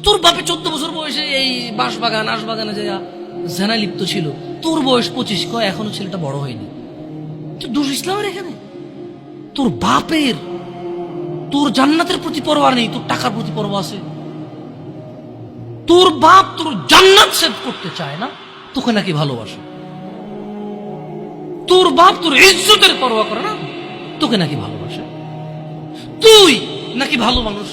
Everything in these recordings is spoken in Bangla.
তোর বাপে 14 বছর বয়সে এই বাঁশবাগান আশবাগানে যা জেনায় লিপ্ত ছিল, তোর বয়স 25, কয় এখনো ছেলেটা বড় হয়নি। তো দোষ ইসলামের এখানে? তোর বাপের, তোর জান্নাতের প্রতি পরোয়া নেই, তোর টাকার প্রতি পরোয়া আছে। তোর বাপ তোর জান্নাত সেভ করতে চায় না, তোকে নাকি ভালোবাসে। তোর বাপ তোর ইজ্জতের পরোয়া করে না, তোকে নাকি ভালোবাসে। তুই নাকি ভালো মানুষ,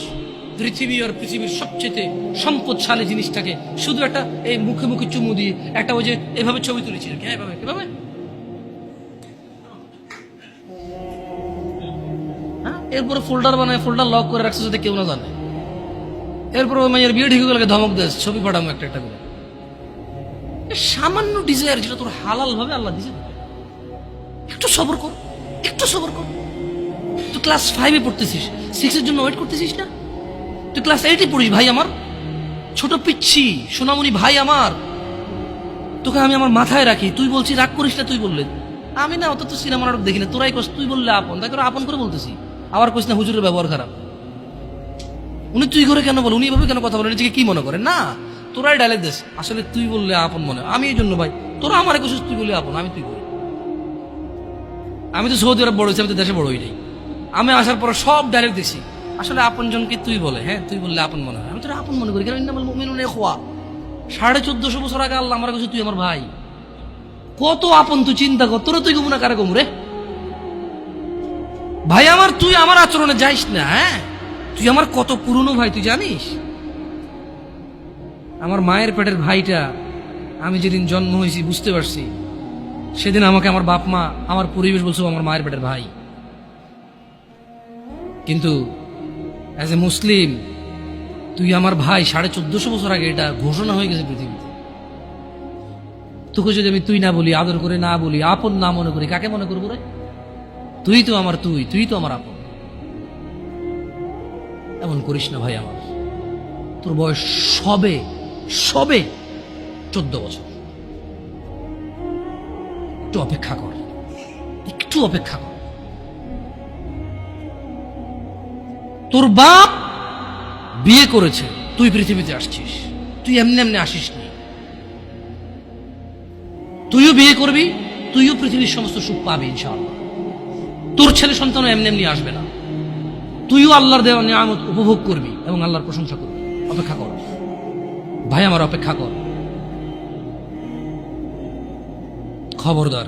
পৃথিবীর সবচেয়ে সম্পদশালী জিনিসটাকে শুধু একটা এই মুখে মুখে চুমু দিয়ে একটা ওই যে এভাবে ছবি তুলেছি, এভাবে এভাবে, হ্যাঁ, এরপরে ফোল্ডার বানায়, ফোল্ডার লক করে রাখছে যাতে কেউ না জানে। এরপর ওই মায়ের বিয়ে ঠিক হয়ে গেলে ধমক দেয়, ছবি পাঠাবো একটা একটা করে। সামান্য ডিজায়ার যেটা তোর হালাল ভাবে আল্লাহ দিয়েছে, একটু সবর কর, একটু সবর কর। তুই ক্লাস 5-এ পড়তেছিস, 6-এর জন্য ওয়েট করতেছিস না? তুই ক্লাস 8-এ পড়িস ভাই আমার, ছোট পিচ্ছি সোনামণি ভাই আমার। তোকে আমি আমার মাথায় রাখি, তুই বলছি রাগ করিস না। তুই বললে আমি না, অত তো সিনেমা নাটক দেখি না, তোরাই কস। তুই বললে আপন, তাই করে আপন করে বলতেছি। আবার কইস না হুজুরের ব্যবহার খারাপ। উনি তুই করে কেন বল, উনি এভাবে কেন কথা বলেন, নিজেকে কি মনে করে? না, তোরাই ডায়লগ দিস, আসলে তুই বললে আপন মনে। আমি এই জন্য ভাই, তোরা আমার কইছিস তুই বললে আপন, আমি তুই করি। আমি তো সৌদি আরব বড় হয়েছি, আমি তো দেশে বড় হই নাই। আমি আসার পর সব ডাইরেক্ট দেখছি, আসলে আপন জনকে তুই বলে, হ্যাঁ তুই বললে আপন মনে হয়। আমি তোরা আপন মনে করি, কারণ ইন্নামাল মুমিনুনা ইখওয়া। 1450 বছর আগে আল্লাহ আমার কাছে তুই আমার ভাই। কত আপন তুই চিন্তা কর, তোরা তুই গমু না কারে গমু রে ভাই আমার। তুই আমার আচরণে যাইস না, হ্যাঁ তুই আমার কত পুরনো ভাই তুই জানিস। আমার মায়ের পেটের ভাইটা আমি যেদিন জন্ম হয়েছি বুঝতে পারছি, সেদিন আমাকে আমার বাপ মা আমার পরিবেশ বলছো আমার মায়ের পেটের ভাই। কিন্তু অ্যাজ এ মুসলিম তুই আমার ভাই। 1450 বছর আগে এটা ঘোষণা হয়ে গেছে পৃথিবীতে। তোকে যদি আমি তুই না বলি, আদর করে না বলি, আপন না মনে করি, কাকে মনে করবো রে? তুই তো আমার তুই তো আমার আপন। এমন করিস না ভাই আমার। তোর বয়স সবে 14 বছর। একটু অপেক্ষা কর, একটু অপেক্ষা কর। তোর বাপ বিয়ে করেছে, তুই পৃথিবীতে আসছিস। তুই এমনি এমনি আসিস নি, তুইও বিয়ে করবি, তুইও পৃথিবীর সমস্ত সুখ পাবি ইনশাআল্লাহ। তোর ছেলে সন্তানও এমনি এমনি আসবে না, তুইও আল্লাহর দেওয়া নিয়ামত উপভোগ করবি এবং আল্লাহর প্রশংসা করবি। অপেক্ষা কর ভাই আমার, অপেক্ষা কর। খবরদার